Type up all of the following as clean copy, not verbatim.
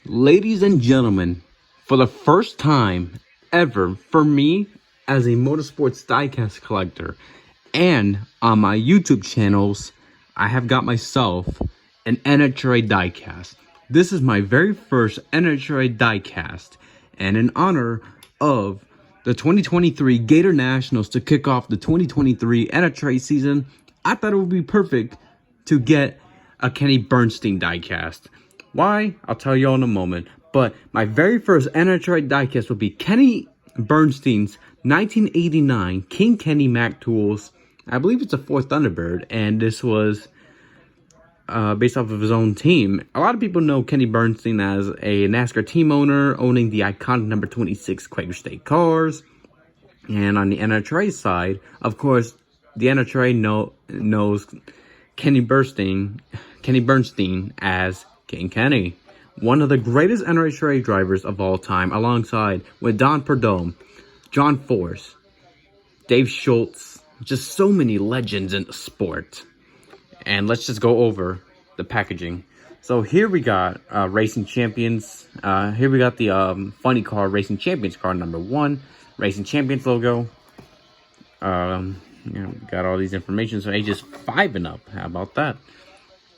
Ladies and gentlemen, for the first time ever for me as a motorsports diecast collector and on my YouTube channels, I have got myself an NHRA diecast. This is my very first NHRA diecast, and in honor of the 2023 Gatornationals to kick off the 2023 NHRA season, I thought it would be perfect to get a Kenny Bernstein diecast. Why? I'll tell you all in a moment. But my very first NHRA diecast will be Kenny Bernstein's 1989 King Kenny Mac Tools. I believe it's a 4th Thunderbird, and this was based off of his own team. A lot of people know Kenny Bernstein as a NASCAR team owner, owning the iconic number 26 Quaker State cars. And on the NHRA side, of course, the NHRA knows Kenny Bernstein as King Kenny, one of the greatest NHRA drivers of all time, alongside with Don Perdome, John Force, Dave Schultz, just so many legends in the sport. And let's just go over the packaging. So here we got Racing Champions. Here we got the Funny Car Racing Champions car number 1, Racing Champions logo. We got all these information, so ages 5 and up. How about that?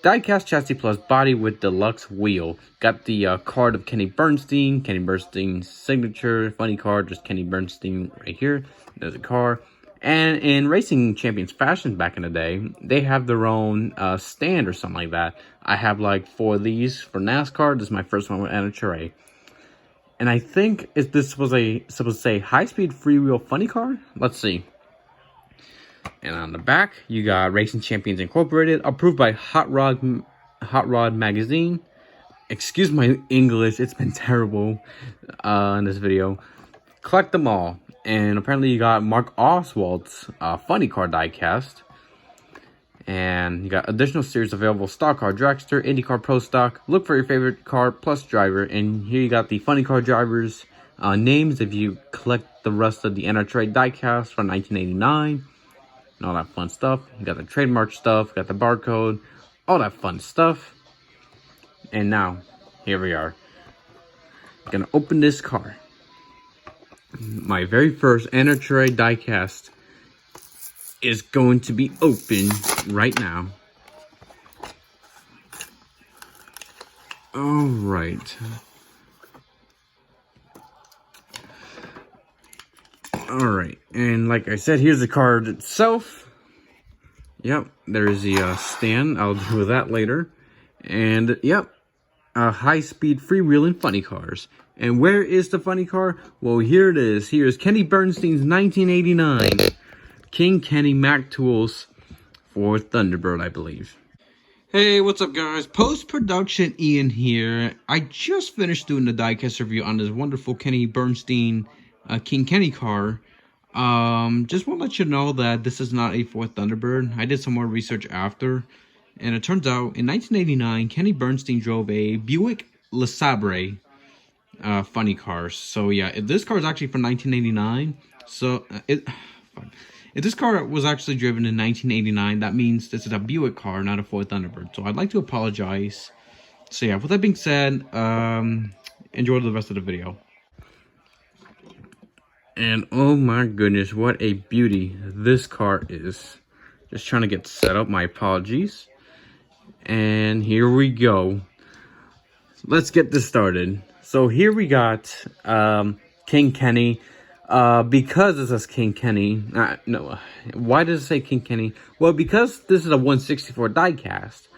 Diecast chassis plus body with deluxe wheel. Got the card of Kenny Bernstein's signature. Funny card, just Kenny Bernstein right here. There's a car. And in Racing Champions fashion back in the day, they have their own stand or something like that. I have like 4 of these for NASCAR. This is my first one with NHRA. And I think if this was supposed to say high-speed freewheel funny car. Let's see. And on the back, you got Racing Champions Incorporated, approved by Hot Rod Magazine. Excuse my English, it's been terrible in this video. Collect them all. And apparently you got Mark Oswald's Funny Car diecast. And you got additional series available: Stock Car Dragster, IndyCar Pro Stock. Look for your favorite car plus driver. And here you got the Funny Car drivers' names if you collect the rest of the NHRA diecast from 1989. And all that fun stuff. You got the trademark stuff, got the barcode, all that fun stuff. And now, here we are. Gonna open this car. My very first NHRA diecast is going to be open right now. Alright. Alright, and like I said, here's the card itself. Yep, there's the stand. I'll do that later. And yep, high-speed freewheeling funny cars. And where is the funny car? Well, here it is. Here's Kenny Bernstein's 1989 King Kenny Mac Tools for Thunderbird, I believe. Hey, what's up, guys? Post-production Ian here. I just finished doing the diecast review on this wonderful Kenny Bernstein King Kenny car. Just want to let you know that this is not a 4th Thunderbird. I did some more research after, and it turns out in 1989, Kenny Bernstein drove a Buick LeSabre funny car. So yeah, if this car is actually from 1989, so if this car was actually driven in 1989, that means this is a Buick car, not a 4th Thunderbird. So I'd like to apologize. So yeah, with that being said, enjoy the rest of the video. And oh my goodness, what a beauty this car is. Just trying to get set up, my apologies. And here we go. Let's get this started. So here we got King Kenny. Because it says King Kenny, no, why does it say King Kenny? Well, because this is a 164 diecast,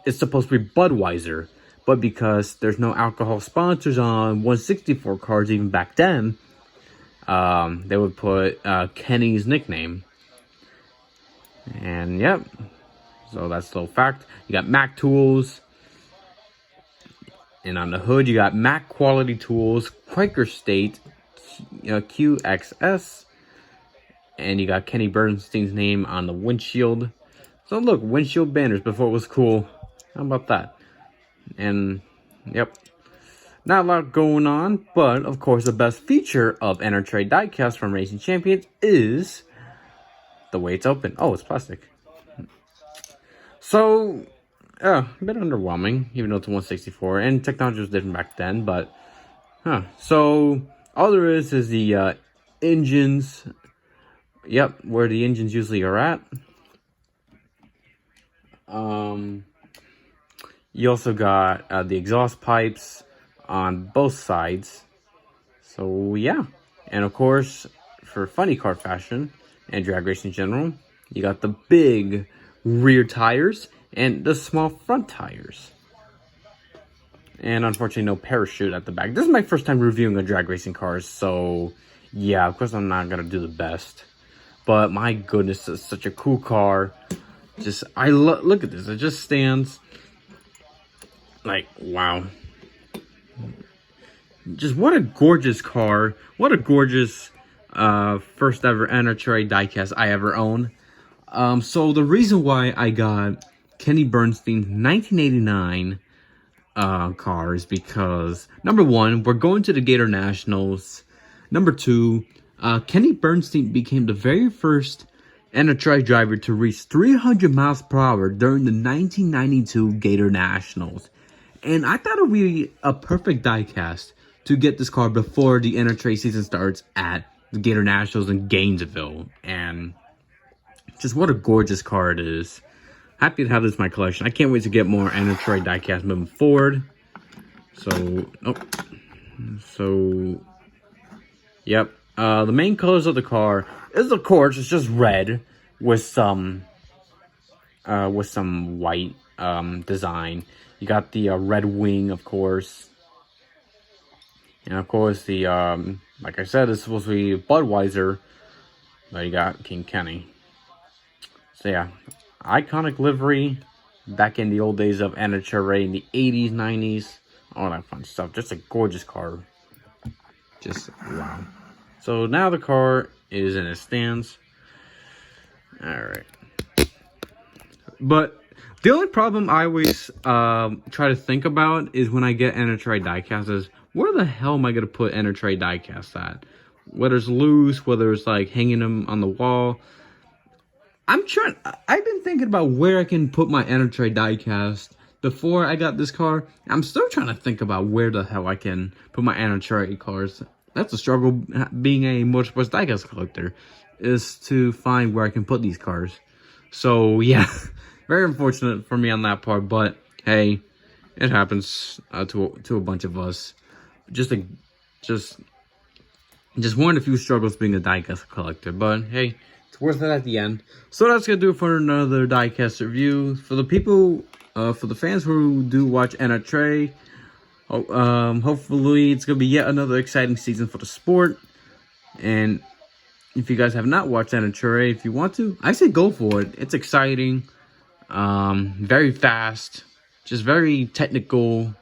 it's supposed to be Budweiser. But because there's no alcohol sponsors on 164 cars even back then, they would put Kenny's nickname. And yep, so that's a little fact. You got Mac Tools, and on the hood you got Mac Quality Tools, Quaker State, QXS, and you got Kenny Bernstein's name on the windshield. So look, windshield banners before it was cool. How about that? And yep, not a lot going on, but of course the best feature of NHRA diecast from Racing Champions is the way it's open. Oh, it's plastic. So a bit underwhelming, even though it's a 164, and technology was different back then, but, So, all there is the engines, yep, where the engines usually are at. You also got the exhaust pipes on both sides. So, yeah. And, of course, for funny car fashion and drag racing in general, you got the big rear tires and the small front tires. And unfortunately, no parachute at the back. This is my first time reviewing a drag racing car, so yeah, of course I'm not gonna do the best. But my goodness, it's such a cool car. Just, look at this. It just stands like, wow. Just what a gorgeous car. What a gorgeous first ever NHRA diecast I ever owned. So the reason why I got Kenny Bernstein's 1989 car is because, number one, we're going to the Gatornationals. Number two, Kenny Bernstein became the very first NHRA driver to reach 300 miles per hour during the 1992 Gatornationals. And I thought it would be a perfect diecast to get this car before the NHRA season starts at the Gatornationals in Gainesville. And just what a gorgeous car it is. Happy to have this in my collection. I can't wait to get more NHRA diecast moving forward. Yep. The main colors of the car is, of course, it's just red with some white design. You got the red wing, of course, and of course the like I said, it's supposed to be Budweiser, but you got King Kenny. So yeah. Iconic livery back in the old days of NHRA in the 80s, 90s, all that fun stuff. Just a gorgeous car. Just wow. So now the car is in its stands. Alright. But the only problem I always try to think about is when I get NHRA diecasts is, where the hell am I going to put NHRA diecasts at? Whether it's loose, whether it's like hanging them on the wall. I've been thinking about where I can put my NHRA diecast before I got this car. I'm still trying to think about where the hell I can put my NHRA cars. That's a struggle being a motorsports diecast collector, is to find where I can put these cars. So yeah, very unfortunate for me on that part, but hey, it happens to a bunch of us. Just one of the few struggles being a diecast collector, but hey, it's worth it at the end. So that's gonna do it for another diecast review. For the people, for the fans who do watch NHRA, hopefully it's gonna be yet another exciting season for the sport. And if you guys have not watched NHRA, if you want to, I say go for it. It's exciting, very fast, just very technical,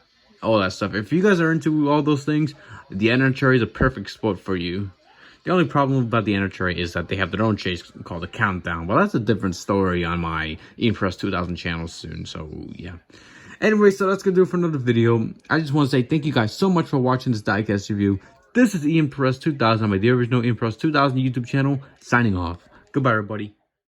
all that stuff. If you guys are into all those things, the NHRA is a perfect sport for you. The only problem about the NHRA is that they have their own chase called the Countdown. Well, that's a different story on my Impress 2000 channel soon, so yeah. Anyway, so that's going to do it for another video. I just want to say thank you guys so much for watching this diecast review. This is Impress 2000 on my The Original Impress 2000 YouTube channel, signing off. Goodbye, everybody.